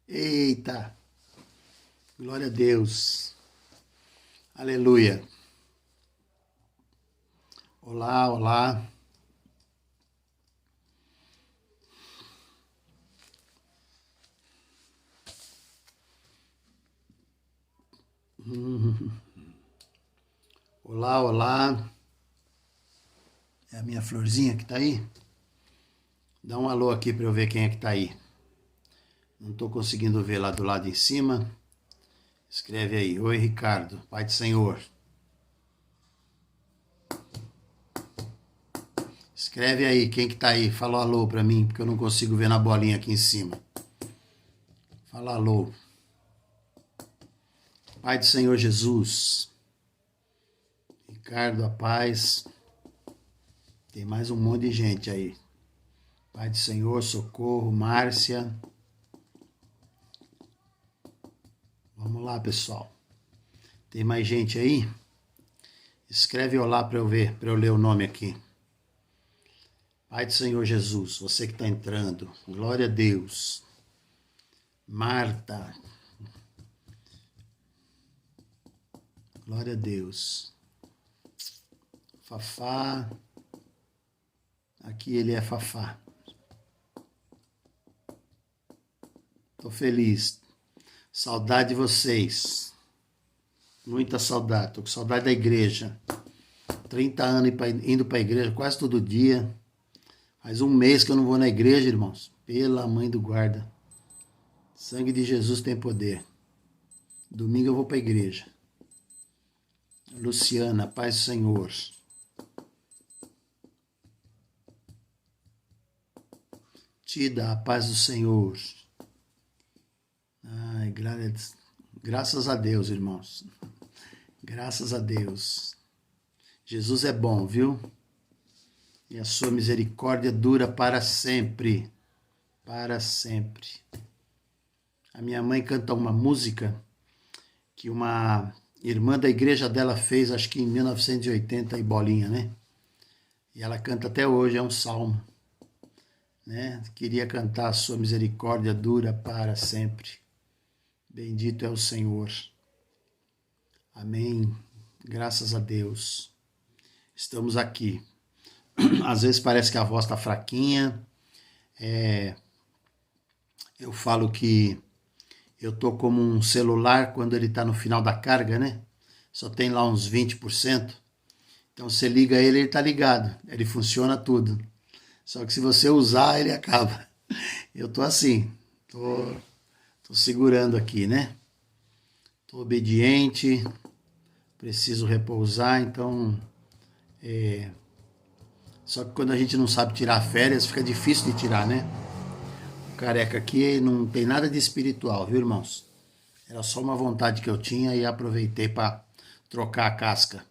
Eita, glória a Deus, aleluia. Olá, olá. Olá, olá. É a minha florzinha que tá aí? Dá um alô aqui para eu ver quem é que tá aí. Não tô conseguindo ver lá do lado em cima. Escreve aí. Oi, Ricardo. Pai do Senhor. Escreve aí quem que tá aí. Fala um alô para mim, porque eu não consigo ver na bolinha aqui em cima. Fala alô. Pai do Senhor Jesus. Ricardo, a paz. Tem mais um monte de gente aí. Pai do Senhor, Socorro, Márcia. Vamos lá, pessoal. Tem mais gente aí? Escreve olá para eu ver, para eu ler o nome aqui. Pai do Senhor Jesus, você que está entrando. Glória a Deus. Marta. Glória a Deus. Fafá. Aqui ele é Fafá. Tô feliz. Saudade de vocês. Muita saudade. Tô com saudade da igreja. 30 anos indo para a igreja quase todo dia. Faz um mês que eu não vou na igreja, irmãos. Pela mãe do guarda. Sangue de Jesus tem poder. Domingo eu vou para a igreja. Luciana, paz do Senhor. Tida, a paz do Senhor. Ai, graças a Deus, irmãos. Graças a Deus. Jesus é bom, viu? E a sua misericórdia dura para sempre. Para sempre. A minha mãe canta uma música que uma irmã da igreja dela fez, acho que em 1980, e bolinha, né? E ela canta até hoje, é um salmo. Né? Queria cantar a sua misericórdia dura para sempre. Bendito é o Senhor. Amém. Graças a Deus. Estamos aqui. Às vezes parece que a voz está fraquinha. Eu falo que eu tô como um celular quando ele está no final da carga, né? Só tem lá uns 20%. Então você liga ele está ligado. Ele funciona tudo. Só que se você usar, ele acaba. Eu tô assim. Tô segurando aqui, né? Tô obediente. Preciso repousar, então... Só que quando a gente não sabe tirar férias, fica difícil de tirar, né? O careca aqui não tem nada de espiritual, viu, irmãos? Era só uma vontade que eu tinha e aproveitei para trocar a casca.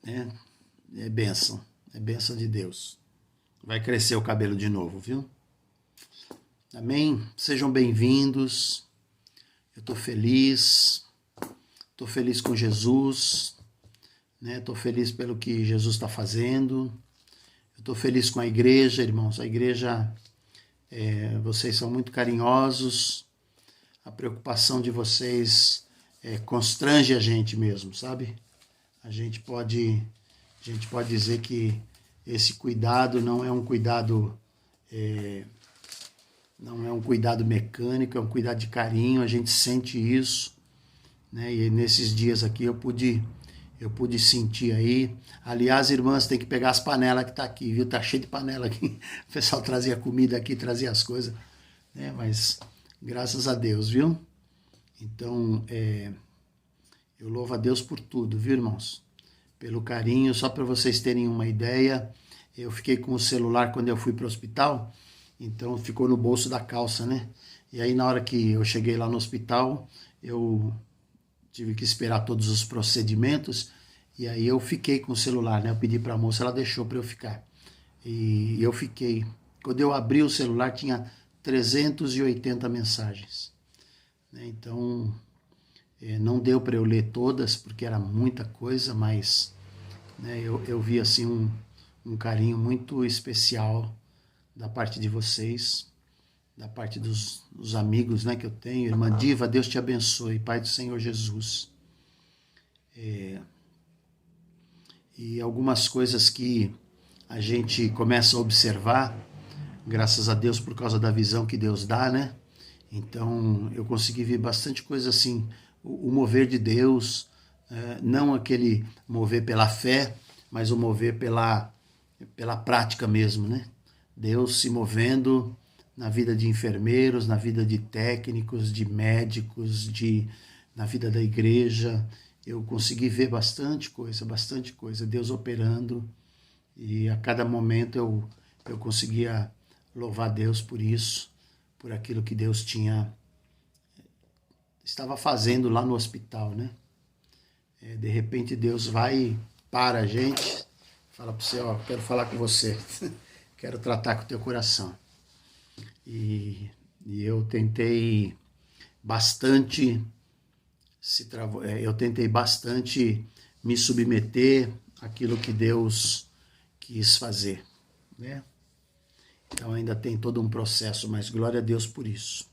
Né? É bênção de Deus. Vai crescer o cabelo de novo, viu? Amém? Sejam bem-vindos. Eu estou feliz com Jesus, né? Estou feliz pelo que Jesus está fazendo. Eu estou feliz com a igreja, irmãos. A igreja, vocês são muito carinhosos. A preocupação de vocês constrange a gente mesmo, sabe? A gente pode dizer que esse cuidado não é um cuidado mecânico, é um cuidado de carinho. A gente sente isso, né? E nesses dias aqui eu pude sentir aí. Aliás, irmãs, tem que pegar as panelas que tá aqui, viu? Tá cheio de panela aqui. O pessoal trazia comida aqui, trazia as coisas, né? Mas graças a Deus, viu? Então, eu louvo a Deus por tudo, viu, irmãos? Pelo carinho. Só para vocês terem uma ideia, eu fiquei com o celular quando eu fui para o hospital, então ficou no bolso da calça, né? E aí na hora que eu cheguei lá no hospital, eu tive que esperar todos os procedimentos, e aí eu fiquei com o celular, né? Eu pedi para a moça, ela deixou para eu ficar. E eu fiquei. Quando eu abri o celular, tinha 380 mensagens. Né? Então, não deu para eu ler todas, porque era muita coisa, mas né, eu vi assim um carinho muito especial da parte de vocês. da parte dos amigos, né, que eu tenho. Irmã Diva, Deus te abençoe, Pai do Senhor Jesus. E algumas coisas que a gente começa a observar, graças a Deus por causa da visão que Deus dá, né? Então eu consegui ver bastante coisa assim, o mover de Deus, não aquele mover pela fé, mas o mover pela prática mesmo, né? Deus se movendo na vida de enfermeiros, na vida de técnicos, de médicos, na vida da igreja. Eu consegui ver bastante coisa, Deus operando, e a cada momento eu conseguia louvar Deus por isso, por aquilo que Deus estava fazendo lá no hospital, né? De repente Deus vai e para a gente, fala para você, ó, quero falar com você, quero tratar com o teu coração. E eu tentei bastante me submeter àquilo que Deus quis fazer, né? Então ainda tem todo um processo, mas glória a Deus por isso.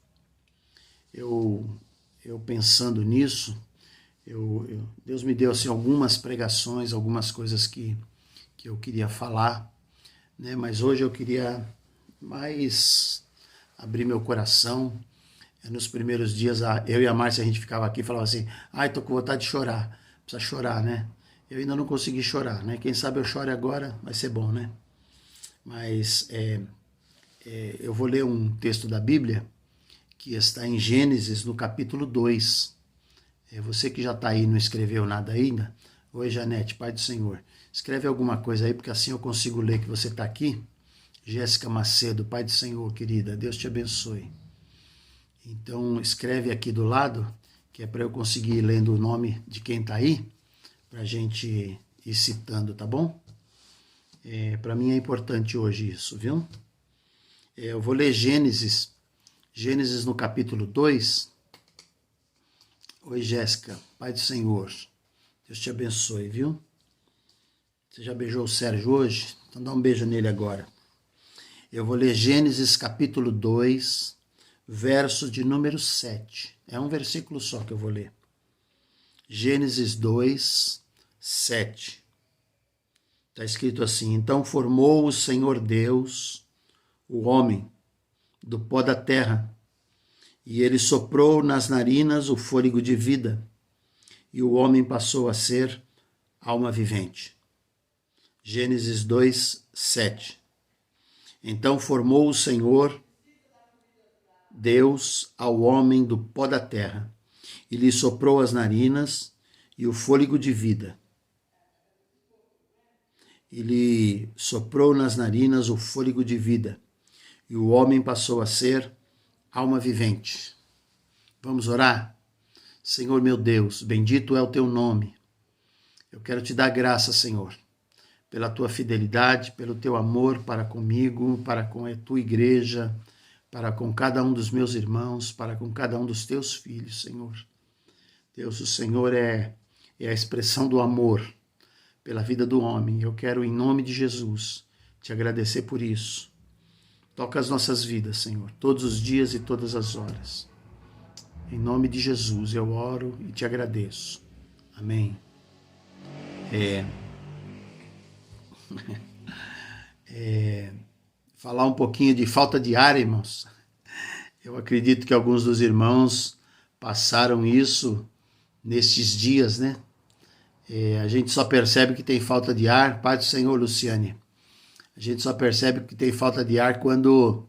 Eu pensando nisso, Deus me deu assim, algumas pregações, algumas coisas que eu queria falar, né? Mas hoje eu queria mais abrir meu coração. Nos primeiros dias, eu e a Márcia, a gente ficava aqui e falava assim, ai, tô com vontade de chorar. Precisa chorar, né? Eu ainda não consegui chorar, né? Quem sabe eu chore agora, vai ser bom, né? Mas eu vou ler um texto da Bíblia que está em Gênesis, no capítulo 2. Você que já está aí, não escreveu nada ainda. Oi, Janete, Pai do Senhor. Escreve alguma coisa aí, porque assim eu consigo ler que você está aqui. Jéssica Macedo, Pai do Senhor, querida, Deus te abençoe. Então, escreve aqui do lado, que é para eu conseguir ir lendo o nome de quem está aí, para a gente ir citando, tá bom? Para mim é importante hoje isso, viu? Eu vou ler Gênesis no capítulo 2. Oi, Jéssica, Pai do Senhor, Deus te abençoe, viu? Você já beijou o Sérgio hoje? Então dá um beijo nele agora. Eu vou ler Gênesis capítulo 2, verso de número 7. É um versículo só que eu vou ler. Gênesis 2, 7. Está escrito assim: Então formou o Senhor Deus o homem do pó da terra, e ele soprou nas narinas o fôlego de vida, e o homem passou a ser alma vivente. Gênesis 2, 7. Então formou o Senhor Deus ao homem do pó da terra, e lhe soprou as narinas e o fôlego de vida. E lhe soprou nas narinas o fôlego de vida, e o homem passou a ser alma vivente. Vamos orar? Senhor meu Deus, bendito é o teu nome. Eu quero te dar graça, Senhor, pela tua fidelidade, pelo teu amor para comigo, para com a tua igreja, para com cada um dos meus irmãos, para com cada um dos teus filhos, Senhor. Deus, o Senhor é a expressão do amor pela vida do homem. Eu quero, em nome de Jesus, te agradecer por isso. Toca as nossas vidas, Senhor, todos os dias e todas as horas. Em nome de Jesus eu oro e te agradeço. Amém. Falar um pouquinho de falta de ar, irmãos. Eu acredito que alguns dos irmãos passaram isso nestes dias, né? A gente só percebe que tem falta de ar, Pai do Senhor, Luciane. A gente só percebe que tem falta de ar quando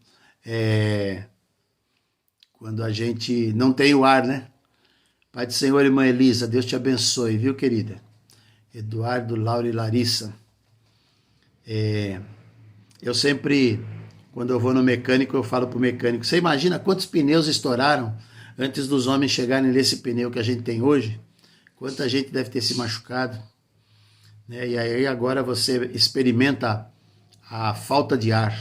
a gente não tem o ar, né? Pai do Senhor, irmã Elisa, Deus te abençoe, viu, querida? Eduardo, Laura e Larissa. Eu sempre, quando eu vou no mecânico, eu falo pro mecânico, você imagina quantos pneus estouraram antes dos homens chegarem nesse pneu que a gente tem hoje? Quanta gente deve ter se machucado, né? E aí agora você experimenta a falta de ar.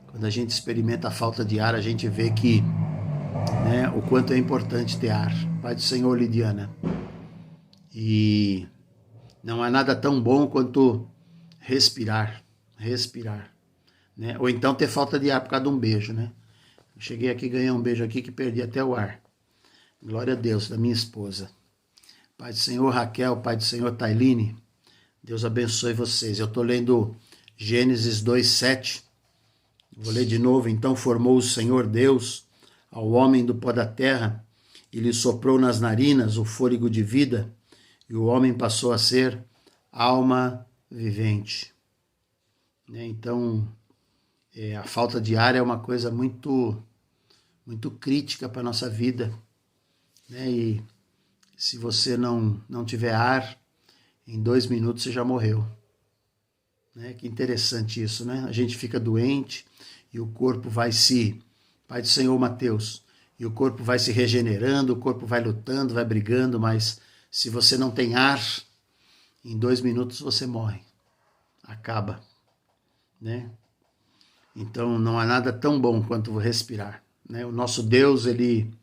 Quando a gente experimenta a falta de ar, a gente vê que, né, o quanto é importante ter ar. Pai do Senhor, Lidiana. E não há nada tão bom quanto respirar, né? Ou então ter falta de ar por causa de um beijo, né? Cheguei aqui, ganhei um beijo aqui que perdi até o ar. Glória a Deus, da minha esposa. Pai do Senhor Raquel, Pai do Senhor Tailine, Deus abençoe vocês. Eu estou lendo Gênesis 2:7. Vou ler de novo. Então formou o Senhor Deus ao homem do pó da terra e lhe soprou nas narinas o fôlego de vida, e o homem passou a ser alma vivente. Então, a falta de ar é uma coisa muito, muito crítica para a nossa vida. E se você não tiver ar, em 2 minutos você já morreu. Que interessante isso, né? A gente fica doente e o corpo vai se... Pai do Senhor Mateus, e o corpo vai se regenerando, o corpo vai lutando, vai brigando, mas se você não tem ar, em 2 minutos você morre. Acaba. Então não há nada tão bom quanto respirar. O nosso Deus, ele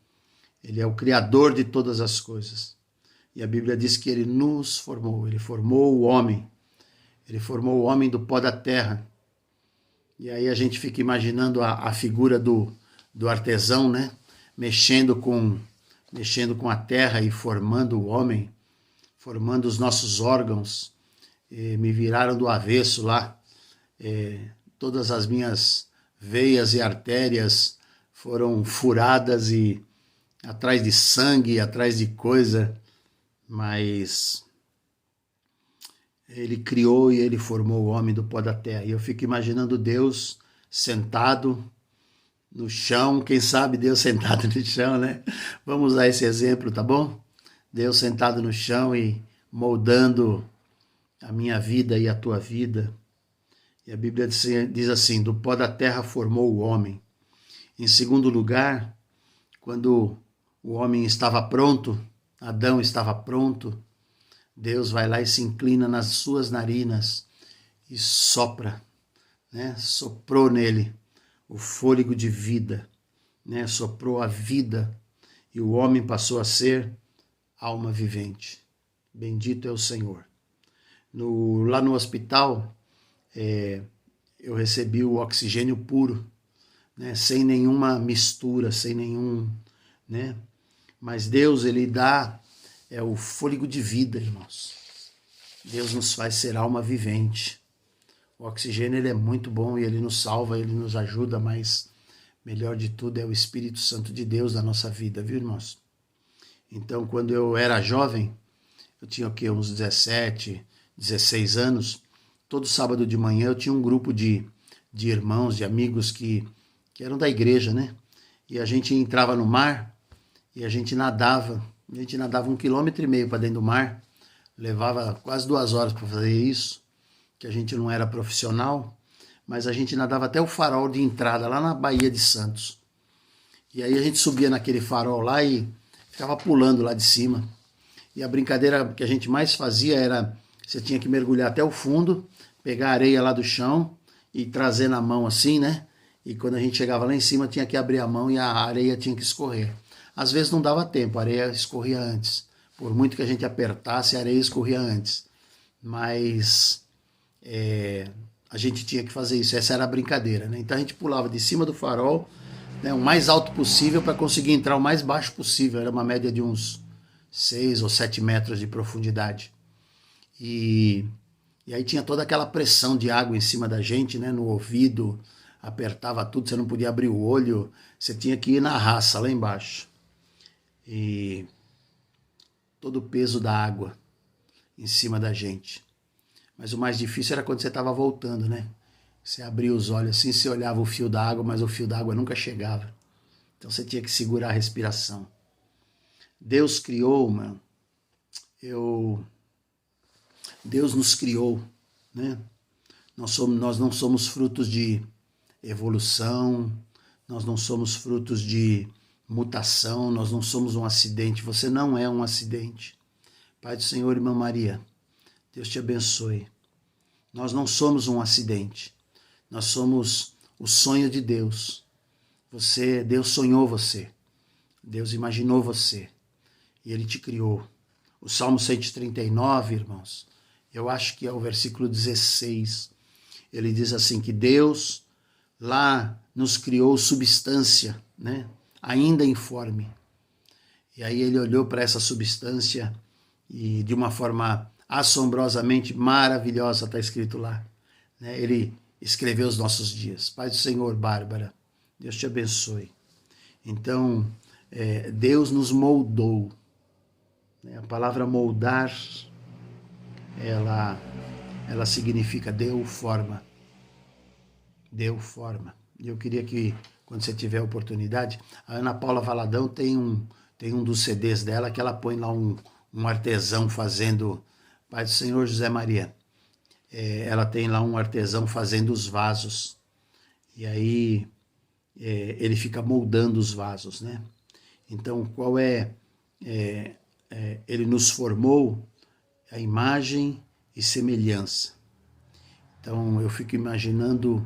é o Criador de todas as coisas. E a Bíblia diz que ele nos formou, ele formou o homem. Ele formou o homem do pó da terra. E aí a gente fica imaginando a figura do artesão, mexendo com a terra e formando o homem, formando os nossos órgãos. Me viraram do avesso lá. Todas as minhas veias e artérias foram furadas e atrás de sangue, atrás de coisa, mas ele criou e ele formou o homem do pó da terra. E eu fico imaginando Deus sentado no chão, quem sabe Deus sentado no chão, Vamos usar esse exemplo, tá bom? Deus sentado no chão e moldando a minha vida e a tua vida. E a Bíblia diz assim, do pó da terra formou o homem. Em segundo lugar, quando o homem estava pronto, Adão estava pronto, Deus vai lá e se inclina nas suas narinas e sopra, soprou nele o fôlego de vida, soprou a vida e o homem passou a ser alma vivente. Bendito é o Senhor. Lá no hospital, eu recebi o oxigênio puro, sem nenhuma mistura, sem nenhum... Mas Deus, ele dá o fôlego de vida, irmãos. Deus nos faz ser alma vivente. O oxigênio, ele é muito bom e ele nos salva, ele nos ajuda, mas melhor de tudo é o Espírito Santo de Deus na nossa vida, viu, irmãos? Então, quando eu era jovem, eu tinha uns 17, 16 anos, todo sábado de manhã eu tinha um grupo de irmãos, de amigos que eram da igreja, E a gente entrava no mar e a gente nadava 1,5 km para dentro do mar, levava quase 2 horas para fazer isso, que a gente não era profissional, mas a gente nadava até o farol de entrada, lá na Baía de Santos. E aí a gente subia naquele farol lá e ficava pulando lá de cima. E a brincadeira que a gente mais fazia era, você tinha que mergulhar até o fundo, pegar a areia lá do chão e trazer na mão assim, E quando a gente chegava lá em cima, tinha que abrir a mão e a areia tinha que escorrer. Às vezes não dava tempo, a areia escorria antes. Por muito que a gente apertasse, a areia escorria antes. Mas a gente tinha que fazer isso, essa era a brincadeira. Então a gente pulava de cima do farol, o mais alto possível para conseguir entrar o mais baixo possível. Era uma média de uns 6 ou 7 metros de profundidade. E aí tinha toda aquela pressão de água em cima da gente, no ouvido, apertava tudo, você não podia abrir o olho, você tinha que ir na raça lá embaixo. E todo o peso da água em cima da gente. Mas o mais difícil era quando você estava voltando, Você abria os olhos assim, você olhava o fio da água, mas o fio da água nunca chegava. Então você tinha que segurar a respiração. Deus criou, Deus nos criou, Nós não somos frutos de evolução, nós não somos frutos de mutação, nós não somos um acidente. Você não é um acidente. Pai do Senhor, irmã Maria, Deus te abençoe. Nós não somos um acidente. Nós somos o sonho de Deus. Deus sonhou você. Deus imaginou você. E Ele te criou. O Salmo 139, irmãos, eu acho que é o versículo 16. Ele diz assim, que Deus lá nos criou substância, né? Ainda informe. E aí ele olhou para essa substância e de uma forma assombrosamente maravilhosa, está escrito lá, né? Ele escreveu os nossos dias. Pai do Senhor, Bárbara, Deus te abençoe. Então, Deus nos moldou. A palavra moldar, ela significa deu forma. Deu forma. Eu queria que, quando você tiver a oportunidade, a Ana Paula Valadão tem um dos CDs dela que ela põe lá um artesão fazendo, Pai do Senhor José Maria. Ela tem lá um artesão fazendo os vasos. E aí ele fica moldando os vasos, né? Então, qual ele nos formou a imagem e semelhança. Então, eu fico imaginando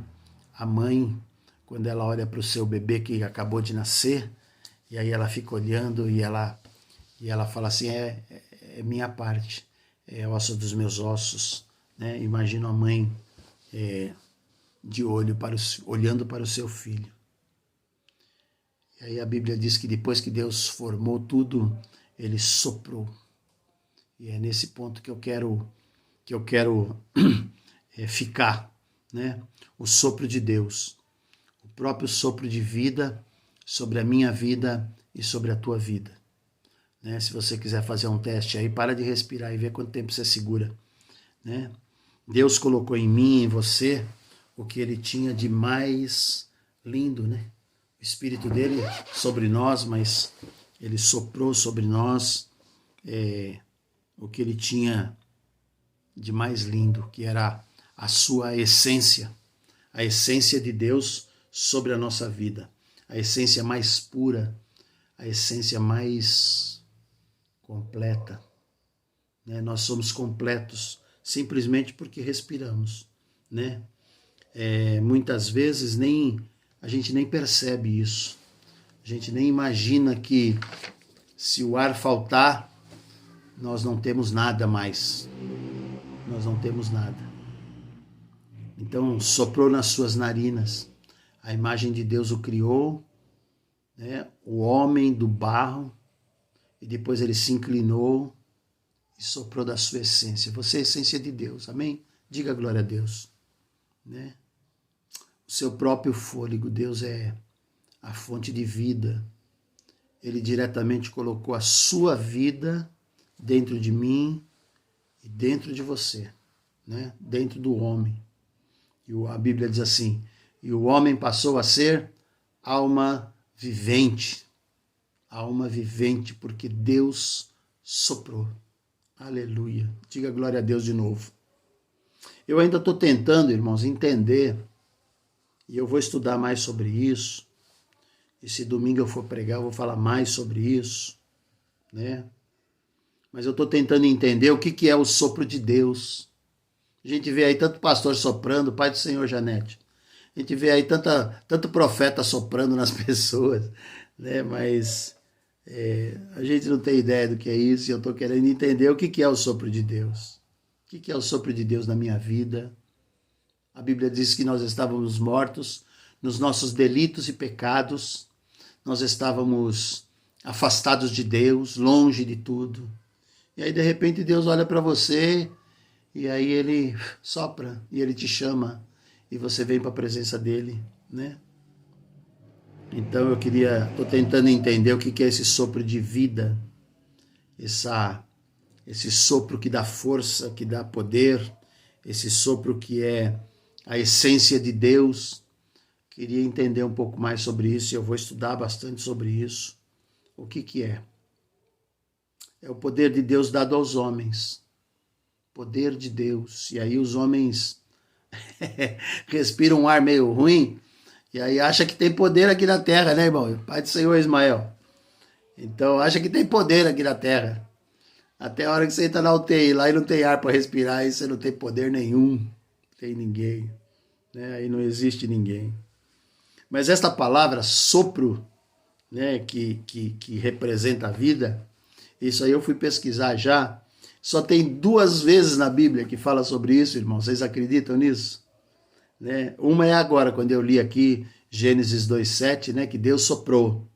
a mãe, quando ela olha para o seu bebê que acabou de nascer, e aí ela fica olhando e ela fala assim, é minha parte, é osso dos meus ossos, né? Imagino a mãe de olho olhando para o seu filho. E aí a Bíblia diz que depois que Deus formou tudo, ele soprou. E é nesse ponto que eu quero ficar, né? O sopro de Deus, o próprio sopro de vida sobre a minha vida e sobre a tua vida, né? Se você quiser fazer um teste aí, para de respirar e vê quanto tempo você segura, né? Deus colocou em mim, em você, o que ele tinha de mais lindo, né? O Espírito dele sobre nós, mas ele soprou sobre nós o que ele tinha de mais lindo, que era a sua essência, a essência de Deus sobre a nossa vida, a essência mais pura, a essência mais completa, né? Nós somos completos simplesmente porque respiramos, né? Muitas vezes a gente nem percebe isso, a gente nem imagina que se o ar faltar, nós não temos nada mais, nós não temos nada. Então soprou nas suas narinas, a imagem de Deus o criou, né? O homem do barro, e depois ele se inclinou e soprou da sua essência. Você é a essência de Deus, amém? Diga glória a Deus, né? O seu próprio fôlego, Deus é a fonte de vida. Ele diretamente colocou a sua vida dentro de mim e dentro de você, né? Dentro do homem. E a Bíblia diz assim, e o homem passou a ser alma vivente, porque Deus soprou. Aleluia. Diga glória a Deus de novo. Eu ainda estou tentando, irmãos, entender, e eu vou estudar mais sobre isso. E se domingo eu for pregar, eu vou falar mais sobre isso, né? Mas eu estou tentando entender o que é o sopro de Deus. A gente vê aí tanto pastor soprando, Pai do Senhor Janete. A gente vê aí tanto profeta soprando nas pessoas, né? Mas a gente não tem ideia do que é isso, e eu estou querendo entender o que é o sopro de Deus. O que é o sopro de Deus na minha vida? A Bíblia diz que nós estávamos mortos nos nossos delitos e pecados, nós estávamos afastados de Deus, longe de tudo. E aí, de repente, Deus olha para você, e aí ele sopra, e ele te chama, e você vem para a presença dele, né? Então estou tentando entender o que é esse sopro de vida, esse sopro que dá força, que dá poder, esse sopro que é a essência de Deus. Queria entender um pouco mais sobre isso, e eu vou estudar bastante sobre isso. O que é? É o poder de Deus dado aos homens. Poder de Deus. E aí os homens respiram um ar meio ruim, e aí acha que tem poder aqui na terra, né, irmão? Pai do Senhor Ismael. Então acha que tem poder aqui na terra. Até a hora que você entra na UTI lá e não tem ar para respirar, aí você não tem poder nenhum. Não tem ninguém, né? Aí não existe ninguém. Mas esta palavra sopro, né, que representa a vida, isso aí eu fui pesquisar já. Só tem 2 vezes na Bíblia que fala sobre isso, irmão. Vocês acreditam nisso? né? Uma é agora, quando eu li aqui Gênesis 2:7, né, que Deus soprou.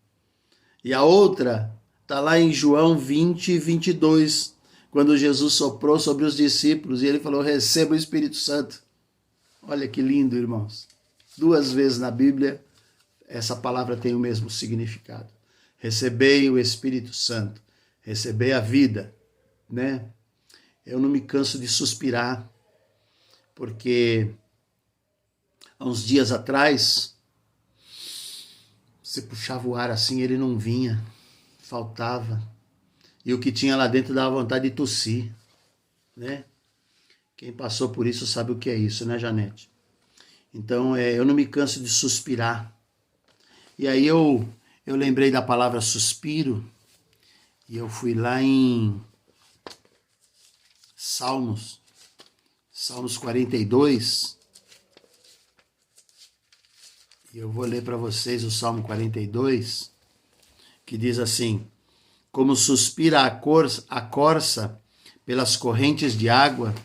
E a outra está lá em João 20:22, quando Jesus soprou sobre os discípulos e ele falou: receba o Espírito Santo. Olha que lindo, irmãos. 2 vezes na Bíblia essa palavra tem o mesmo significado. Recebei o Espírito Santo, recebei a vida, né? Eu não me canso de suspirar, porque há uns dias atrás, você puxava o ar assim, ele não vinha, faltava. E o que tinha lá dentro dava vontade de tossir, né? Quem passou por isso sabe o que é isso, né, Janete? Então, eu não me canso de suspirar. E aí eu lembrei da palavra suspiro, e eu fui lá em Salmos 42, e eu vou ler para vocês o Salmo 42, que diz assim: como suspira a corça pelas correntes de água,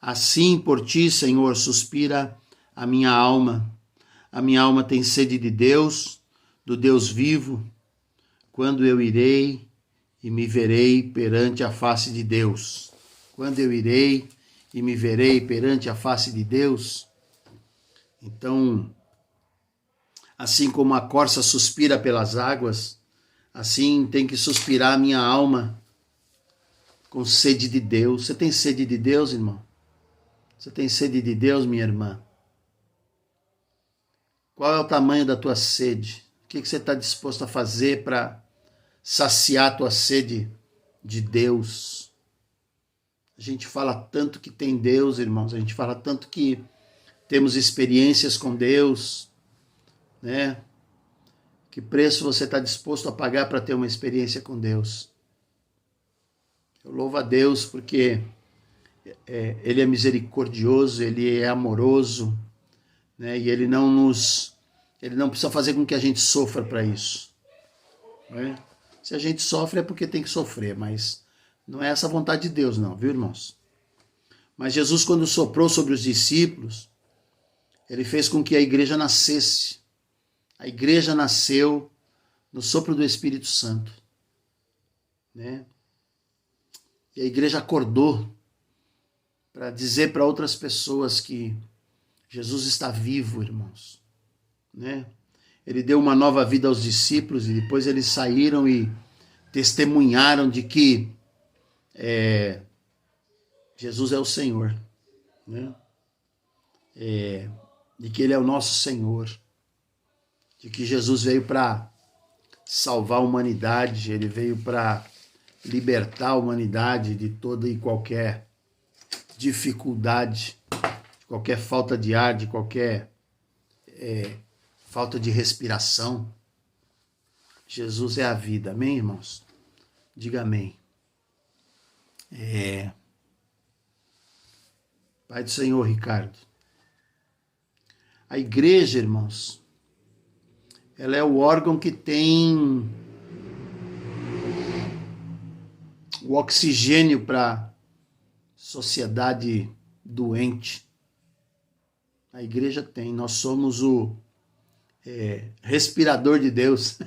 assim por ti, Senhor, suspira a minha alma. A minha alma tem sede de Deus, do Deus vivo. Quando eu irei e me verei perante a face de Deus? Quando eu irei e me verei perante a face de Deus? Então, assim como a corça suspira pelas águas, assim tem que suspirar a minha alma com sede de Deus. Você tem sede de Deus, irmão? Você tem sede de Deus, minha irmã? Qual é o tamanho da tua sede? O que você está disposto a fazer para saciar a tua sede de Deus? A gente fala tanto que tem Deus, irmãos. A gente fala tanto que temos experiências com Deus, né? Que preço você está disposto a pagar para ter uma experiência com Deus? Eu louvo a Deus porque Ele é misericordioso, Ele é amoroso, né? E Ele não precisa fazer com que a gente sofra para isso, né? Se a gente sofre é porque tem que sofrer, mas não é essa a vontade de Deus não, viu, irmãos? Mas Jesus, quando soprou sobre os discípulos, Ele fez com que a igreja nascesse. A igreja nasceu no sopro do Espírito Santo, né? E a igreja acordou para dizer para outras pessoas que Jesus está vivo, irmãos, né? Ele deu uma nova vida aos discípulos e depois eles saíram e testemunharam de que Jesus é o Senhor, né? De que Ele é o nosso Senhor, de que Jesus veio para salvar a humanidade, Ele veio para libertar a humanidade de toda e qualquer dificuldade, de qualquer falta de ar, de qualquer falta de respiração. Jesus é a vida, amém, irmãos? Diga amém. Pai do Senhor, Ricardo. A igreja, irmãos, ela é o órgão que tem o oxigênio para a sociedade doente. A igreja tem, nós somos o respirador de Deus.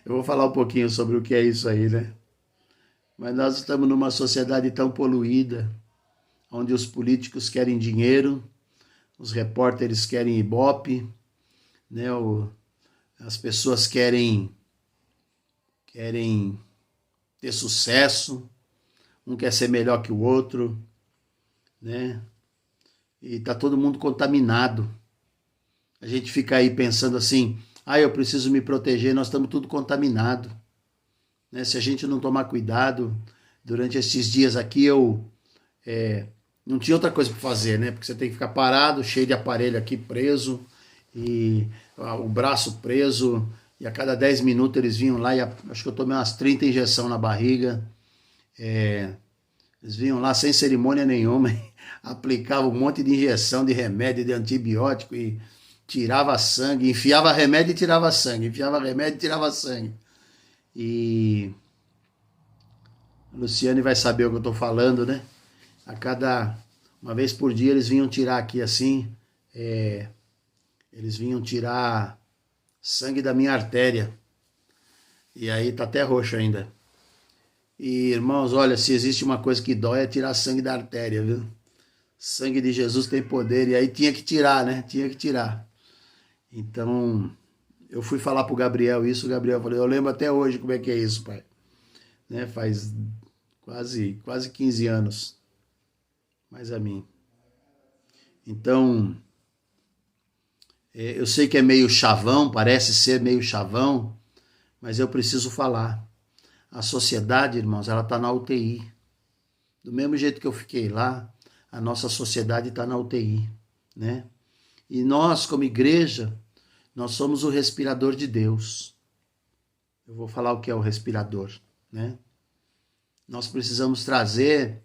Eu vou falar um pouquinho sobre o que é isso aí, né? Mas nós estamos numa sociedade tão poluída, onde os políticos querem dinheiro, os repórteres querem ibope, né? As pessoas querem ter sucesso, um quer ser melhor que o outro, né? E está todo mundo contaminado. A gente fica aí pensando assim, eu preciso me proteger, nós estamos tudo contaminado, né? Se a gente não tomar cuidado, durante esses dias aqui eu não tinha outra coisa para fazer, né? Porque você tem que ficar parado, cheio de aparelho aqui preso, e o braço preso, e a cada 10 minutos eles vinham lá, e acho que eu tomei umas 30 injeções na barriga. Eles vinham lá sem cerimônia nenhuma, aplicavam um monte de injeção, de remédio, de antibiótico, e tirava sangue, enfiava remédio e tirava sangue, enfiava remédio e tirava sangue. E a Luciane vai saber o que eu estou falando, né? A cada Uma vez por dia eles vinham tirar aqui assim, eles vinham tirar sangue da minha artéria. E aí tá até roxo ainda. E irmãos, olha, se existe uma coisa que dói é tirar sangue da artéria, viu? Sangue de Jesus tem poder. E aí tinha que tirar, né? Tinha que tirar. Então, eu fui falar pro Gabriel isso, o Gabriel falou, eu lembro até hoje como é que é isso, pai. Né? Faz quase 15 anos. Mais a mim. Então, eu sei que é meio chavão, parece ser meio chavão, mas eu preciso falar. A sociedade, irmãos, ela está na UTI. Do mesmo jeito que eu fiquei lá, a nossa sociedade está na UTI, né? E nós, como igreja, nós somos o respirador de Deus. Eu vou falar o que é o respirador, né? Nós precisamos trazer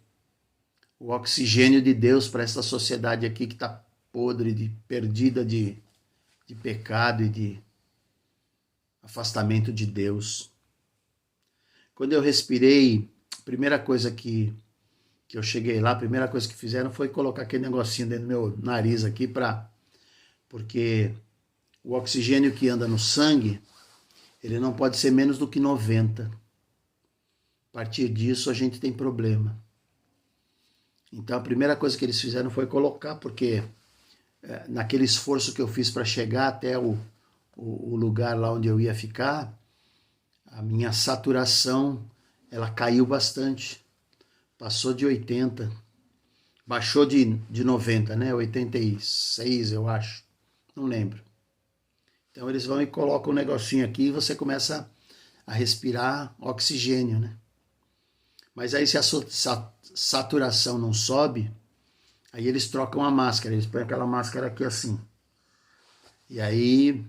o oxigênio de Deus para essa sociedade aqui que está podre, perdida de pecado e de afastamento de Deus. Quando eu respirei, a primeira coisa que eu cheguei lá, a primeira coisa que fizeram foi colocar aquele negocinho dentro do meu nariz aqui, porque o oxigênio que anda no sangue, ele não pode ser menos do que 90. A partir disso, a gente tem problema. Então, a primeira coisa que eles fizeram foi colocar, porque naquele esforço que eu fiz para chegar até o lugar lá onde eu ia ficar, a minha saturação, ela caiu bastante. Passou de 80. Baixou de 90, né? 86, eu acho. Não lembro. Então eles vão e colocam um negocinho aqui e você começa a respirar oxigênio, né? Mas aí se a saturação não sobe, aí eles trocam a máscara. Eles põem aquela máscara aqui assim. E aí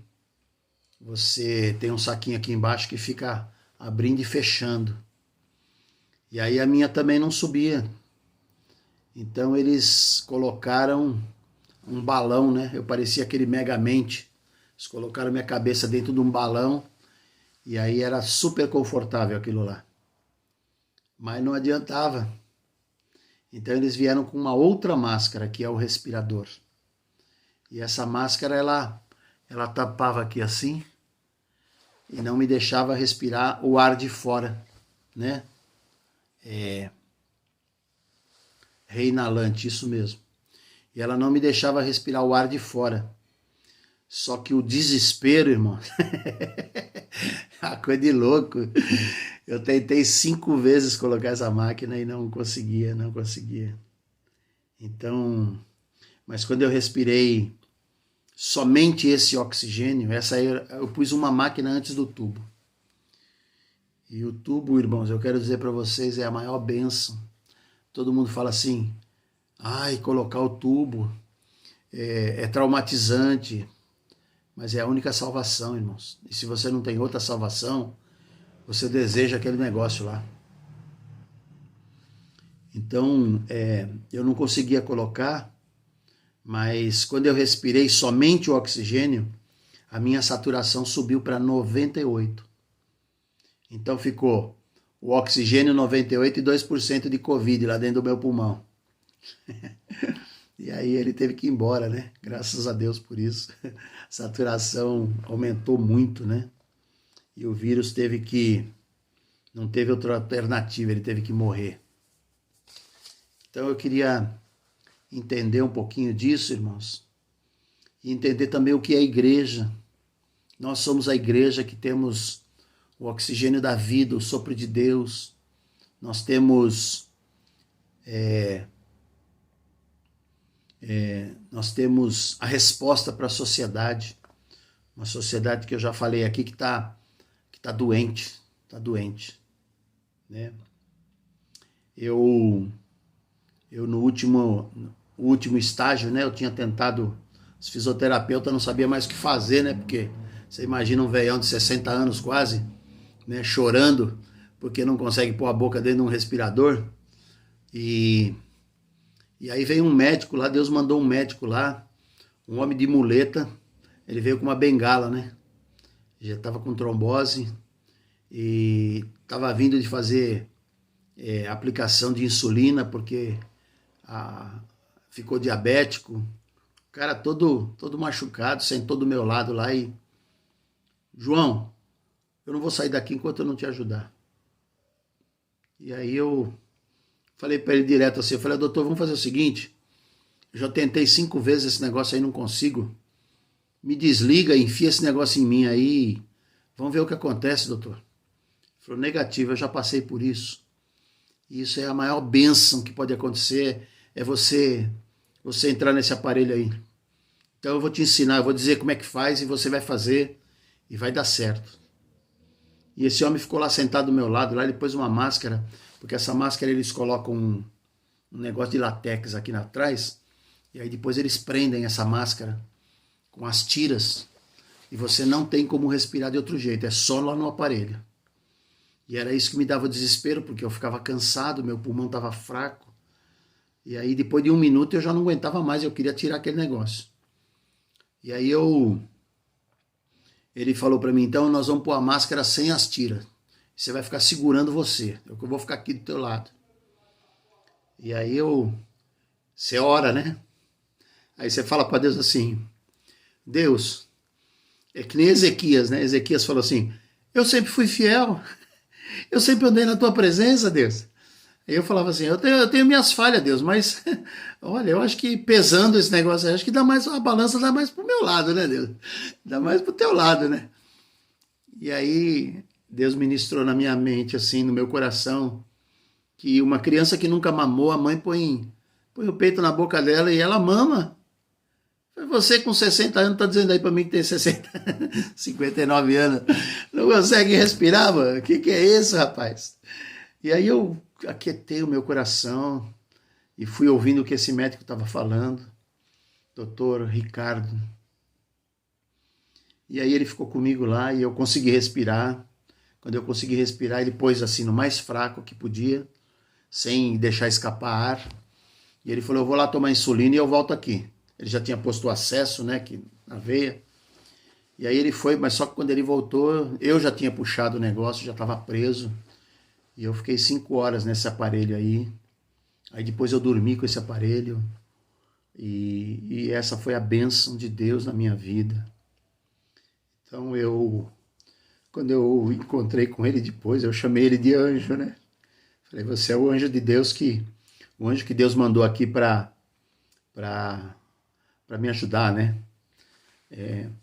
você tem um saquinho aqui embaixo que fica abrindo e fechando. E aí a minha também não subia. Então eles colocaram um balão, né? Eu parecia aquele Megamente. Eles colocaram minha cabeça dentro de um balão e aí era super confortável aquilo lá. Mas não adiantava. Então eles vieram com uma outra máscara, que é o respirador. E essa máscara, ela tapava aqui assim e não me deixava respirar o ar de fora, né? Reinalante, isso mesmo. E ela não me deixava respirar o ar de fora. Só que o desespero, irmão, a coisa de louco. Eu tentei 5 vezes colocar essa máquina e não conseguia. Então, mas quando eu respirei somente esse oxigênio, essa aí eu pus uma máquina antes do tubo. E o tubo, irmãos, eu quero dizer para vocês, é a maior bênção. Todo mundo fala assim, ai, colocar o tubo é traumatizante, mas é a única salvação, irmãos. E se você não tem outra salvação, você deseja aquele negócio lá. Então, eu não conseguia colocar, mas quando eu respirei somente o oxigênio, a minha saturação subiu para 98. Então ficou o oxigênio 98 e 2% de Covid lá dentro do meu pulmão. E aí ele teve que ir embora, né? Graças a Deus por isso. A saturação aumentou muito, né? E o vírus não teve outra alternativa, ele teve que morrer. Então eu queria entender um pouquinho disso, irmãos. E entender também o que é a igreja. Nós somos a igreja que temos o oxigênio da vida, o sopro de Deus. Nós temos nós temos a resposta para a sociedade. Uma sociedade que eu já falei aqui que está doente. Está doente. Né? Eu no último estágio, né, eu tinha tentado, os fisioterapeutas não sabiam mais o que fazer, né, porque você imagina um velhão de 60 anos quase, né, chorando, porque não consegue pôr a boca dentro de um respirador, e aí veio um médico lá, Deus mandou um médico lá, um homem de muleta, ele veio com uma bengala, né, já estava com trombose, e estava vindo de fazer aplicação de insulina, porque ficou diabético, o cara todo machucado, sentou do meu lado lá e... João, eu não vou sair daqui enquanto eu não te ajudar. E aí eu falei para ele direto assim, eu falei, doutor, vamos fazer o seguinte, eu já tentei 5 vezes esse negócio aí, não consigo. Me desliga, enfia esse negócio em mim aí, vamos ver o que acontece, doutor. Ele falou, negativo, eu já passei por isso. E isso é a maior bênção que pode acontecer, é você entrar nesse aparelho aí. Então eu vou te ensinar, eu vou dizer como é que faz e você vai fazer e vai dar certo. E esse homem ficou lá sentado do meu lado, lá ele pôs uma máscara, porque essa máscara eles colocam um negócio de látex aqui atrás, e aí depois eles prendem essa máscara com as tiras, e você não tem como respirar de outro jeito, é só lá no aparelho. E era isso que me dava desespero, porque eu ficava cansado, meu pulmão estava fraco, e aí depois de 1 minuto eu já não aguentava mais, eu queria tirar aquele negócio. E aí ele falou para mim, então nós vamos pôr a máscara sem as tiras. Você vai ficar segurando você. Eu vou ficar aqui do teu lado. E aí você ora, né? Aí você fala para Deus assim, Deus, é que nem Ezequias, né? Ezequias falou assim, eu sempre fui fiel. Eu sempre andei na tua presença, Deus. Aí eu falava assim, eu tenho minhas falhas, Deus, mas olha, eu acho que pesando esse negócio aí, acho que dá mais, a balança dá mais pro meu lado, né, Deus? Dá mais pro teu lado, né? E aí Deus ministrou na minha mente, assim, no meu coração, que uma criança que nunca mamou, a mãe põe o peito na boca dela e ela mama. Você com 60 anos tá dizendo aí para mim que tem 59 anos, não consegue respirar, mano? O que é isso, rapaz? E aí eu aquietei o meu coração e fui ouvindo o que esse médico estava falando, doutor Ricardo. E aí ele ficou comigo lá e eu consegui respirar. Quando eu consegui respirar, ele pôs assim no mais fraco que podia, sem deixar escapar ar. E ele falou, eu vou lá tomar insulina e eu volto aqui. Ele já tinha posto o acesso, né, que, na veia. E aí ele foi, mas só que quando ele voltou, eu já tinha puxado o negócio, já estava preso. E eu fiquei 5 horas nesse aparelho aí. Aí depois eu dormi com esse aparelho. E essa foi a bênção de Deus na minha vida. Então quando eu encontrei com ele depois, eu chamei ele de anjo, né? Falei, você é o anjo de Deus o anjo que Deus mandou aqui para me ajudar, né?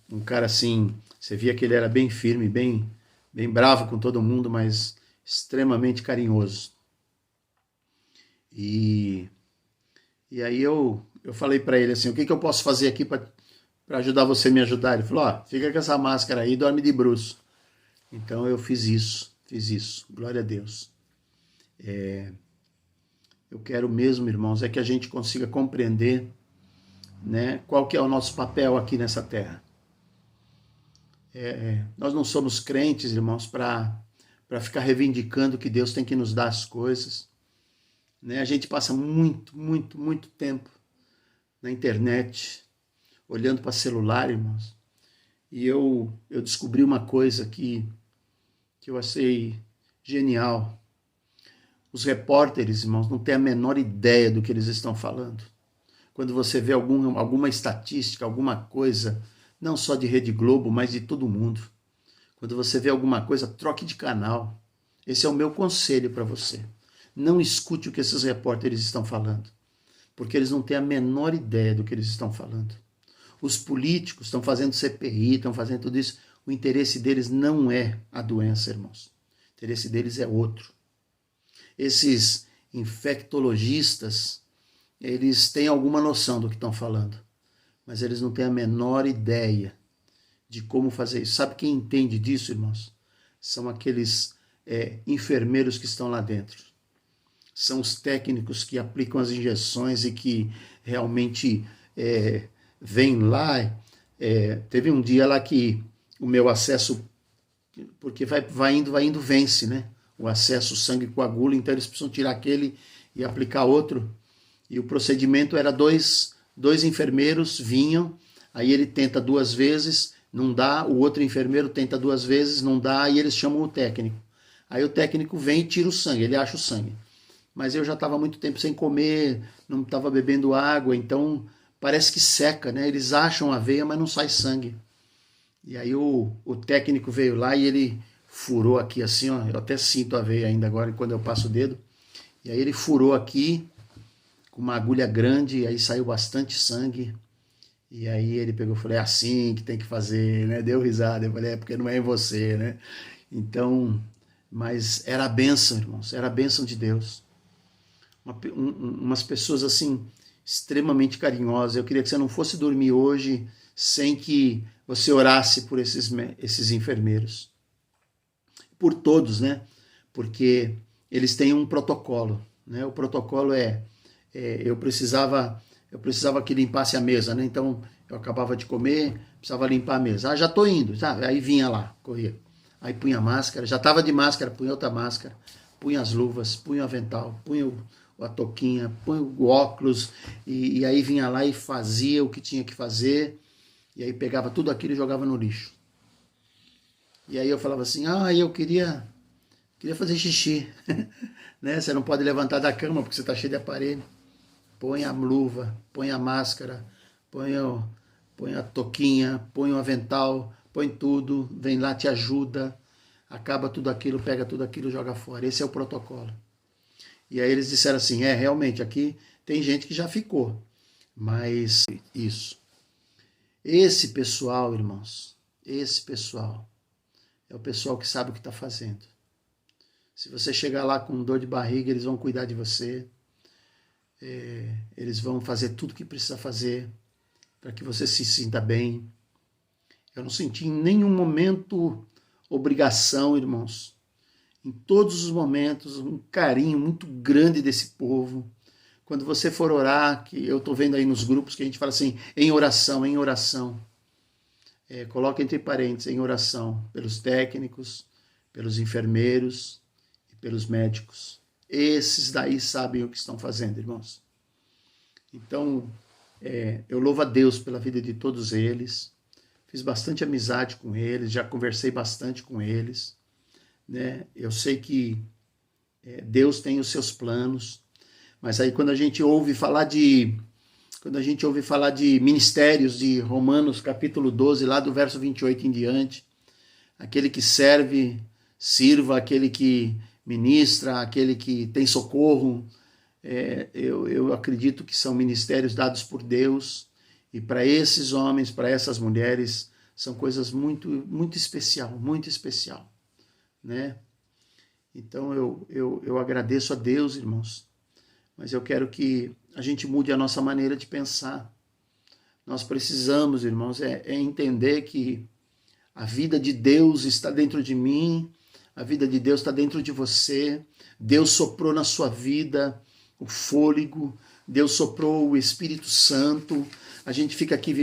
Um cara assim, você via que ele era bem firme, bem bravo com todo mundo, mas extremamente carinhoso. E aí eu falei para ele assim, o que eu posso fazer aqui para ajudar você a me ajudar? Ele falou, fica com essa máscara aí e dorme de bruço. Então eu fiz isso, glória a Deus. Eu quero mesmo, irmãos, é que a gente consiga compreender, né, qual que é o nosso papel aqui nessa terra. Nós não somos crentes, irmãos, para ficar reivindicando que Deus tem que nos dar as coisas. Né? A gente passa muito tempo na internet, olhando para celular, irmãos. E eu descobri uma coisa que eu achei genial. Os repórteres, irmãos, não têm a menor ideia do que eles estão falando. Quando você vê alguma estatística, alguma coisa, não só de Rede Globo, mas de todo mundo. Quando você vê alguma coisa, troque de canal. Esse é o meu conselho para você. Não escute o que esses repórteres estão falando, porque eles não têm a menor ideia do que eles estão falando. Os políticos estão fazendo CPI, estão fazendo tudo isso. O interesse deles não é a doença, irmãos. O interesse deles é outro. Esses infectologistas, eles têm alguma noção do que estão falando, mas eles não têm a menor ideia de como fazer isso. Sabe quem entende disso, irmãos? São aqueles enfermeiros que estão lá dentro. São os técnicos que aplicam as injeções e que realmente vêm lá. Teve um dia lá que o meu acesso, porque vai indo, vence, né? O acesso, o sangue coagula, então eles precisam tirar aquele e aplicar outro. E o procedimento era dois enfermeiros vinham, aí ele tenta 2 vezes, não dá, o outro enfermeiro tenta 2 vezes, não dá, e eles chamam o técnico. Aí o técnico vem e tira o sangue, ele acha o sangue. mas eu já estava muito tempo sem comer, não estava bebendo água, então parece que seca, né? Eles acham a veia, mas não sai sangue. E aí o técnico veio lá e ele furou aqui assim, ó, eu até sinto a veia ainda agora quando eu passo o dedo. E aí ele furou aqui com uma agulha grande, e aí saiu bastante sangue. E aí ele pegou e falou, é assim que tem que fazer, né? Deu risada, eu falei, é porque não é em você, né? Então, mas era a bênção, irmãos, era a bênção de Deus. Umas pessoas assim, extremamente carinhosas. Eu queria que você não fosse dormir hoje sem que você orasse por esses enfermeiros. Por todos, né? Porque eles têm um protocolo, né? O protocolo eu precisava que limpasse a mesa, né? Então eu acabava de comer, precisava limpar a mesa. Ah, já tô indo, sabe? Aí vinha lá, corria. Aí punha a máscara, já tava de máscara, punha outra máscara, punha as luvas, punha o avental, punha a touquinha, punha o óculos, e aí vinha lá e fazia o que tinha que fazer, e aí pegava tudo aquilo e jogava no lixo. E aí eu falava assim, eu queria fazer xixi, né? Você não pode levantar da cama porque você está cheio de aparelho. Põe a luva, põe a máscara, põe a touquinha, põe o avental, põe tudo, vem lá, te ajuda, acaba tudo aquilo, pega tudo aquilo, joga fora. Esse é o protocolo. E aí eles disseram assim, realmente, aqui tem gente que já ficou, mas isso. Esse pessoal, irmãos, esse pessoal é o pessoal que sabe o que está fazendo. Se você chegar lá com dor de barriga, eles vão cuidar de você. Eles vão fazer tudo o que precisa fazer para que você se sinta bem. Eu não senti em nenhum momento obrigação, irmãos. Em todos os momentos, um carinho muito grande desse povo. Quando você for orar, que eu estou vendo aí nos grupos que a gente fala assim, em oração, em oração. Coloca entre parênteses, em oração, pelos técnicos, pelos enfermeiros e pelos médicos. Esses daí sabem o que estão fazendo, irmãos. Então, eu louvo a Deus pela vida de todos eles. Fiz bastante amizade com eles, já conversei bastante com eles. Né? Eu sei que Deus tem os seus planos, mas aí quando a gente ouve falar de ministérios de Romanos capítulo 12, lá do verso 28 em diante, aquele que serve, sirva, aquele que ministra, aquele que tem socorro, eu acredito que são ministérios dados por Deus, e para esses homens, para essas mulheres, são coisas muito, muito especial, né? Então eu agradeço a Deus, irmãos, mas eu quero que a gente mude a nossa maneira de pensar. Nós precisamos, irmãos, entender que a vida de Deus está dentro de mim, a vida de Deus está dentro de você. Deus soprou na sua vida o fôlego, Deus soprou o Espírito Santo. A gente fica aqui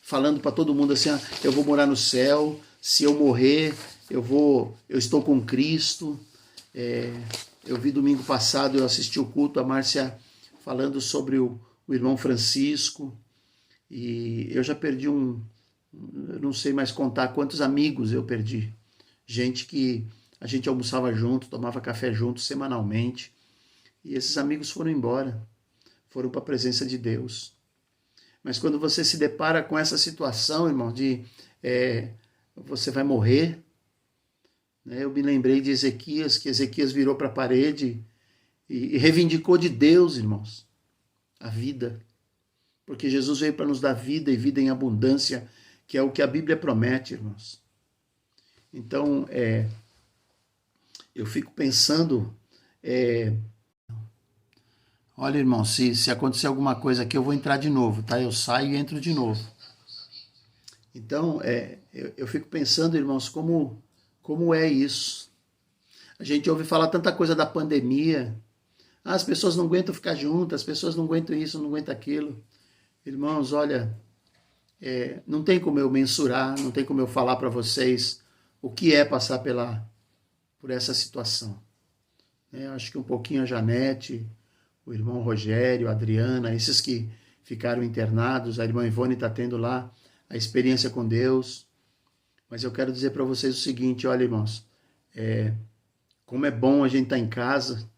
falando para todo mundo assim, eu vou morar no céu, se eu morrer, eu estou com Cristo. Eu vi domingo passado, eu assisti o culto, a Márcia falando sobre o irmão Francisco, e eu já perdi eu não sei mais contar quantos amigos eu perdi. Gente que a gente almoçava junto, tomava café junto semanalmente, e esses amigos foram embora, foram para a presença de Deus. Mas quando você se depara com essa situação, irmão, de você vai morrer, né? Eu me lembrei de Ezequias, que Ezequias virou para a parede e reivindicou de Deus, irmãos, a vida. Porque Jesus veio para nos dar vida e vida em abundância, que é o que a Bíblia promete, irmãos. Então, eu fico pensando, olha, irmão, se acontecer alguma coisa aqui, eu vou entrar de novo, tá? Eu saio e entro de novo. Então, eu fico pensando, irmãos, como é isso? A gente ouve falar tanta coisa da pandemia. As pessoas não aguentam ficar juntas, as pessoas não aguentam isso, não aguentam aquilo. Irmãos, olha, não tem como eu mensurar, não tem como eu falar para vocês o que é passar por essa situação. Acho que um pouquinho a Janete, o irmão Rogério, a Adriana, esses que ficaram internados, a irmã Ivone está tendo lá a experiência com Deus. Mas eu quero dizer para vocês o seguinte, olha, irmãos, como é bom a gente estar em casa,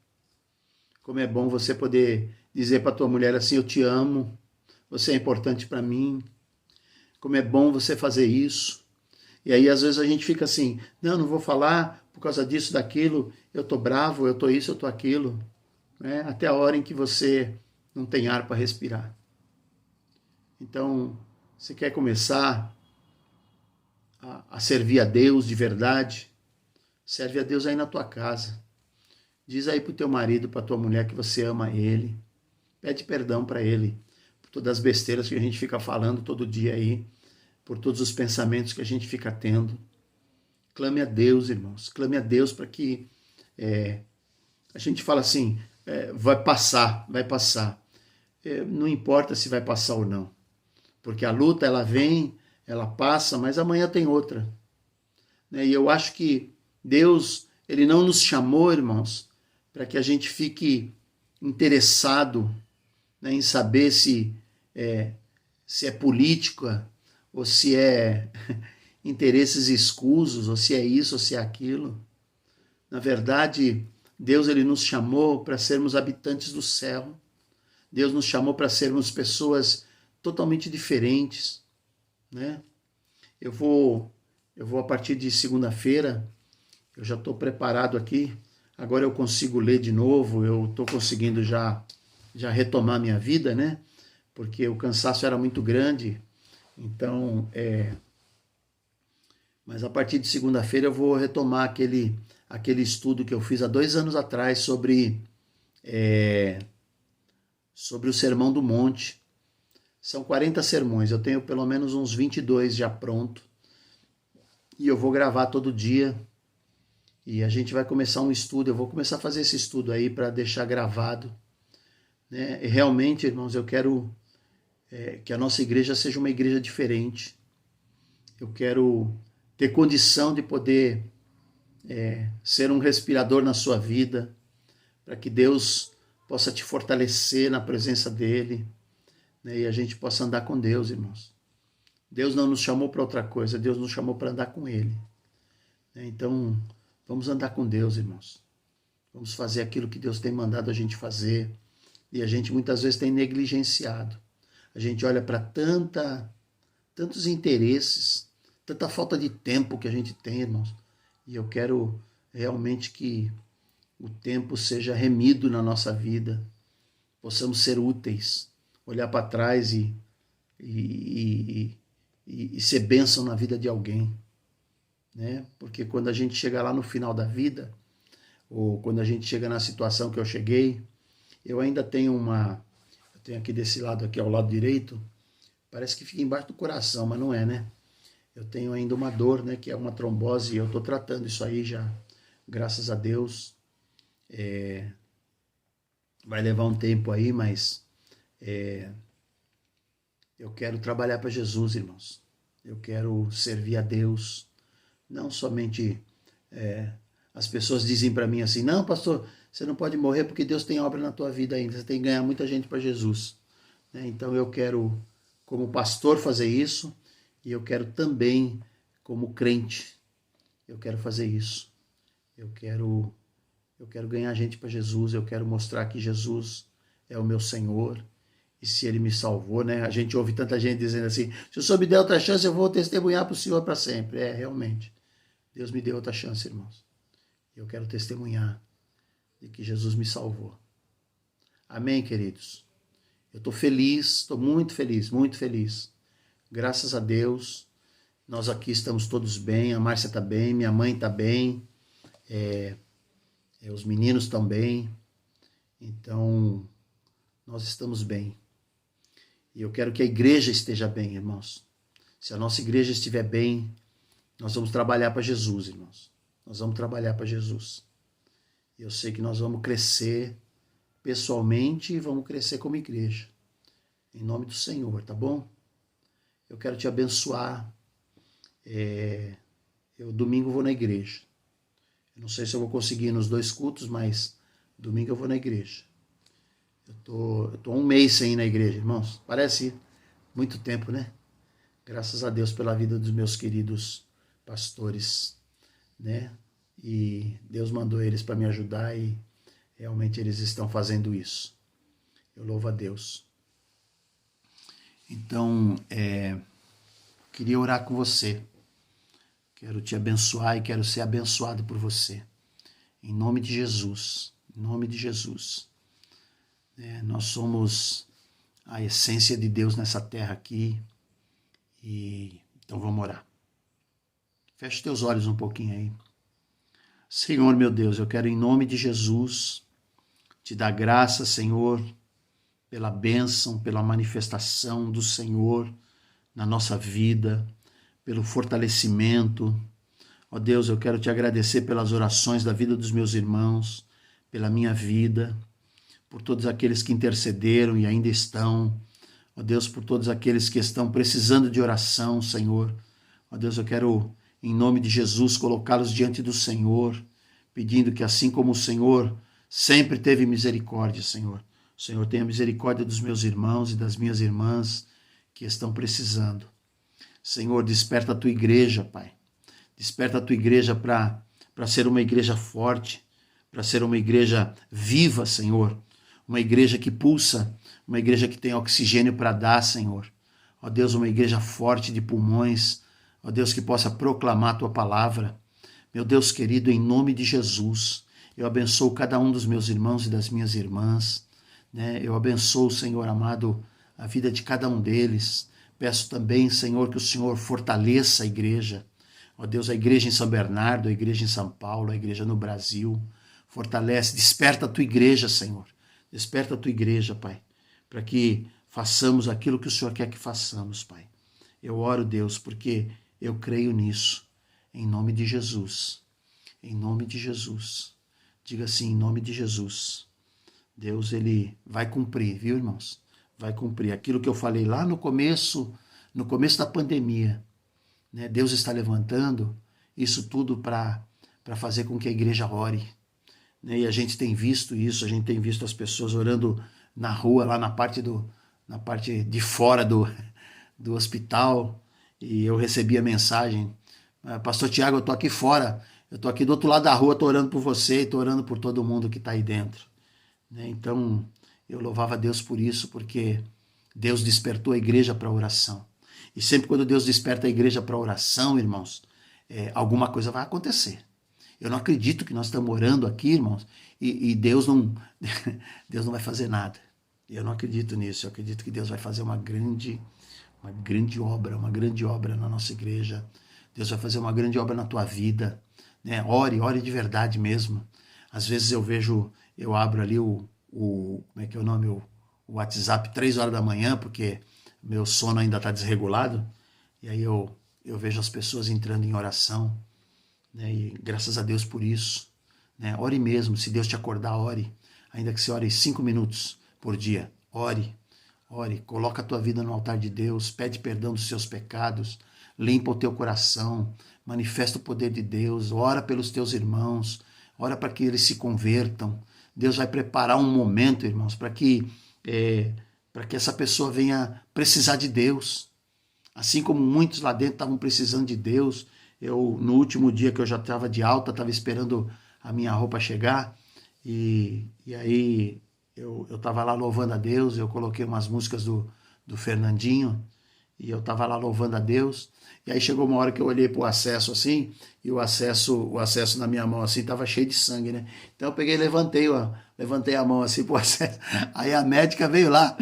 Como é bom você poder dizer para tua mulher assim, eu te amo, você é importante para mim. Como é bom você fazer isso. E aí às vezes a gente fica assim, não vou falar por causa disso, daquilo, eu tô bravo, eu tô isso, eu tô aquilo. Né? Até a hora em que você não tem ar para respirar. Então, você quer começar a servir a Deus de verdade? Serve a Deus aí na tua casa. Diz aí pro teu marido, pra tua mulher que você ama ele. Pede perdão para ele por todas as besteiras que a gente fica falando todo dia aí, por todos os pensamentos que a gente fica tendo. Clame a Deus, irmãos. Clame a Deus para que a gente fala assim, vai passar, vai passar. Não importa se vai passar ou não. Porque a luta, ela vem, ela passa, mas amanhã tem outra. Né? E eu acho que Deus, ele não nos chamou, irmãos, para que a gente fique interessado, né, em saber se é política, ou se é interesses escusos, ou se é isso, ou se é aquilo. Na verdade, Deus, ele nos chamou para sermos habitantes do céu. Deus nos chamou para sermos pessoas totalmente diferentes, né? Eu vou a partir de segunda-feira, eu já estou preparado aqui, agora eu consigo ler de novo, eu estou conseguindo já retomar minha vida, né? Porque o cansaço era muito grande, então, mas a partir de segunda-feira eu vou retomar aquele estudo que eu fiz há 2 anos atrás sobre o Sermão do Monte. São 40 sermões, eu tenho pelo menos uns 22 já pronto. E eu vou gravar todo dia. E a gente vai começar um estudo, eu vou começar a fazer esse estudo aí para deixar gravado. Né? E realmente, irmãos, eu quero que a nossa igreja seja uma igreja diferente. Eu quero ter condição de poder ser um respirador na sua vida, para que Deus possa te fortalecer na presença dEle, né? E a gente possa andar com Deus, irmãos. Deus não nos chamou para outra coisa, Deus nos chamou para andar com Ele. Né? Então, vamos andar com Deus, irmãos. Vamos fazer aquilo que Deus tem mandado a gente fazer. E a gente muitas vezes tem negligenciado. A gente olha para tantos interesses, tanta falta de tempo que a gente tem, irmãos. E eu quero realmente que o tempo seja remido na nossa vida. Possamos ser úteis, olhar para trás e ser bênção na vida de alguém. Né? Porque quando a gente chega lá no final da vida, ou quando a gente chega na situação que eu cheguei, eu ainda tenho eu tenho aqui desse lado aqui, ao lado direito, parece que fica embaixo do coração, mas não é, né? Eu tenho ainda uma dor, né, que é uma trombose, e eu estou tratando isso aí já, graças a Deus. Vai levar um tempo aí, mas eu quero trabalhar para Jesus, irmãos. Eu quero servir a Deus. Não somente as pessoas dizem para mim assim, não, pastor, você não pode morrer porque Deus tem obra na tua vida ainda, você tem que ganhar muita gente para Jesus. Né? Então eu quero, como pastor, fazer isso, e eu quero também, como crente, eu quero fazer isso. Eu quero ganhar gente para Jesus, eu quero mostrar que Jesus é o meu Senhor, e se Ele me salvou, né? A gente ouve tanta gente dizendo assim, se o Senhor me der outra chance, eu vou testemunhar para o Senhor para sempre. Realmente, Deus me deu outra chance, irmãos. Eu quero testemunhar de que Jesus me salvou. Amém, queridos? Eu estou feliz, estou muito feliz, muito feliz. Graças a Deus, nós aqui estamos todos bem, a Márcia está bem, minha mãe está bem, os meninos estão bem, então nós estamos bem. E eu quero que a igreja esteja bem, irmãos. Se a nossa igreja estiver bem, nós vamos trabalhar para Jesus, irmãos. Nós vamos trabalhar para Jesus. Eu sei que nós vamos crescer pessoalmente e vamos crescer como igreja. Em nome do Senhor, tá bom? Eu quero te abençoar. Eu domingo vou na igreja. Eu não sei se eu vou conseguir ir nos 2 cultos, mas domingo eu vou na igreja. Eu tô 1 mês sem ir na igreja, irmãos. Parece muito tempo, né? Graças a Deus pela vida dos meus queridos pastores, né? E Deus mandou eles para me ajudar e realmente eles estão fazendo isso. Eu louvo a Deus. Então, queria orar com você. Quero te abençoar e quero ser abençoado por você. Em nome de Jesus. Em nome de Jesus. Nós somos a essência de Deus nessa terra aqui. Então vamos orar. Feche teus olhos um pouquinho aí. Senhor, meu Deus, eu quero em nome de Jesus te dar graça, Senhor, pela bênção, pela manifestação do Senhor na nossa vida, pelo fortalecimento. Ó Deus, eu quero te agradecer pelas orações da vida dos meus irmãos, pela minha vida, por todos aqueles que intercederam e ainda estão. Ó Deus, por todos aqueles que estão precisando de oração, Senhor. Ó Deus, eu quero, em nome de Jesus, colocá-los diante do Senhor, pedindo que assim como o Senhor sempre teve misericórdia, Senhor, o Senhor tenha misericórdia dos meus irmãos e das minhas irmãs que estão precisando. Senhor, desperta a tua igreja, Pai. Desperta a tua igreja para ser uma igreja forte, para ser uma igreja viva, Senhor. Uma igreja que pulsa, uma igreja que tem oxigênio para dar, Senhor. Ó Deus, uma igreja forte de pulmões. Ó Deus, que possa proclamar a tua palavra. Meu Deus querido, em nome de Jesus, eu abençoo cada um dos meus irmãos e das minhas irmãs. Eu abençoo, Senhor amado, a vida de cada um deles. Peço também, Senhor, que o Senhor fortaleça a igreja. Ó Deus, a igreja em São Bernardo, a igreja em São Paulo, a igreja no Brasil. Fortalece, desperta a tua igreja, Senhor. Desperta a tua igreja, Pai, para que façamos aquilo que o Senhor quer que façamos, Pai. Eu oro, Deus, porque eu creio nisso. Em nome de Jesus. Em nome de Jesus. Diga assim, em nome de Jesus. Deus, ele vai cumprir, viu, irmãos? Vai cumprir aquilo que eu falei lá no começo da pandemia. Deus está levantando isso tudo para fazer com que a igreja ore. E a gente tem visto isso, a gente tem visto as pessoas orando na rua, lá na parte de fora do hospital. E eu recebi a mensagem: Pastor Tiago, eu estou aqui fora, eu estou aqui do outro lado da rua, estou orando por você e estou orando por todo mundo que está aí dentro. Então, eu louvava a Deus por isso, porque Deus despertou a igreja para a oração. E sempre quando Deus desperta a igreja para a oração, irmãos, alguma coisa vai acontecer. Eu não acredito que nós estamos orando aqui, irmãos, e Deus não vai fazer nada. Eu não acredito nisso. Eu acredito que Deus vai fazer uma grande obra na nossa igreja. Deus vai fazer uma grande obra na tua vida. Ore de verdade mesmo. Às vezes eu abro ali como é que é o nome? O WhatsApp 3 horas da manhã, porque meu sono ainda está desregulado. E aí eu vejo as pessoas entrando em oração. E graças a Deus por isso. Ore mesmo, se Deus te acordar, ore. Ainda que você ore 5 minutos por dia, ore. Coloca a tua vida no altar de Deus, pede perdão dos seus pecados, limpa o teu coração, manifesta o poder de Deus, ora pelos teus irmãos, ora para que eles se convertam. Deus vai preparar um momento, irmãos, para que essa pessoa venha precisar de Deus. Assim como muitos lá dentro estavam precisando de Deus. Eu, no último dia que eu já estava de alta, estava esperando a minha roupa chegar, e aí eu estava lá louvando a Deus. Eu coloquei umas músicas do Fernandinho, e eu estava lá louvando a Deus, e aí chegou uma hora que eu olhei para o acesso assim, e o acesso na minha mão assim estava cheio de sangue, Então eu peguei e levantei a mão assim para o acesso. Aí a médica veio lá: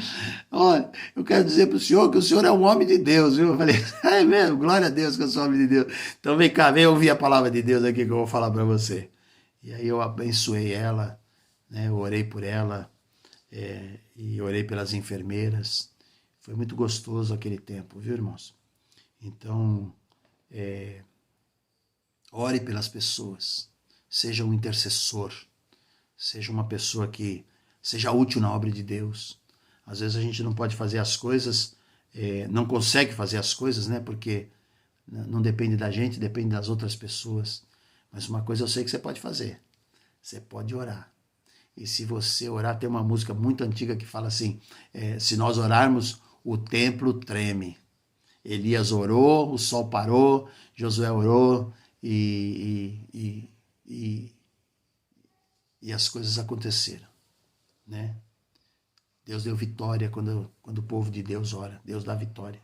olha, eu quero dizer para o senhor que o senhor é um homem de Deus, viu? Eu falei: é mesmo, glória a Deus que eu sou homem de Deus. Então vem cá, vem ouvir a palavra de Deus aqui que eu vou falar para você. E aí eu abençoei ela, eu orei por ela, e orei pelas enfermeiras. Foi muito gostoso aquele tempo, viu, irmãos? Então, ore pelas pessoas, seja um intercessor, seja uma pessoa que seja útil na obra de Deus. Às vezes a gente não pode fazer as coisas, não consegue fazer as coisas, porque não depende da gente, depende das outras pessoas. Mas uma coisa eu sei que você pode fazer, você pode orar. E se você orar, tem uma música muito antiga que fala assim: se nós orarmos, o templo treme. Elias orou, o sol parou, Josué orou, e e as coisas aconteceram, né? Deus deu vitória quando o povo de Deus ora. Deus dá vitória.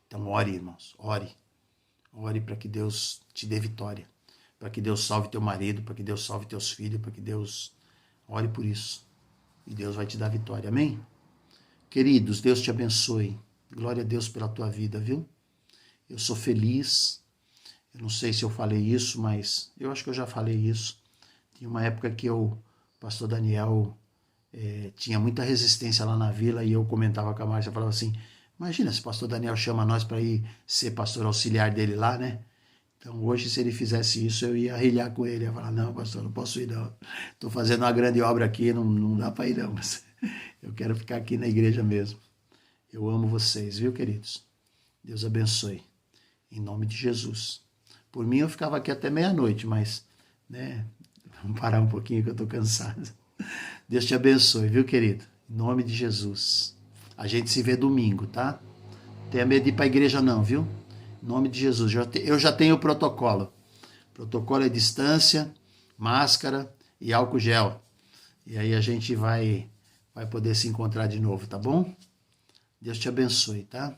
Então ore, irmãos, ore. Ore para que Deus te dê vitória. Para que Deus salve teu marido, para que Deus salve teus filhos, para que Deus... Ore por isso. E Deus vai te dar vitória. Amém? Queridos, Deus te abençoe. Glória a Deus pela tua vida, viu? Eu sou feliz. Eu não sei se eu falei isso, mas eu acho que eu já falei isso. Tinha uma época que o pastor Daniel tinha muita resistência lá na vila e eu comentava com a Márcia, falava assim, imagina se o pastor Daniel chama nós para ir ser pastor auxiliar dele lá, né? Então hoje, se ele fizesse isso, eu ia rilhar com ele, ia falar, não, pastor, não posso ir não. Estou fazendo uma grande obra aqui, não dá para ir não, mas eu quero ficar aqui na igreja mesmo. Eu amo vocês, viu, queridos? Deus abençoe. Em nome de Jesus. Por mim, eu ficava aqui até meia-noite, mas, né, vamos parar um pouquinho que eu estou cansado. Deus te abençoe, viu, querido? Em nome de Jesus. A gente se vê domingo, tá? Tenha medo de ir para a igreja não, viu? Em nome de Jesus. Eu já tenho o protocolo. O protocolo é distância, máscara e álcool gel. E aí a gente vai poder se encontrar de novo, tá bom? Deus te abençoe, tá?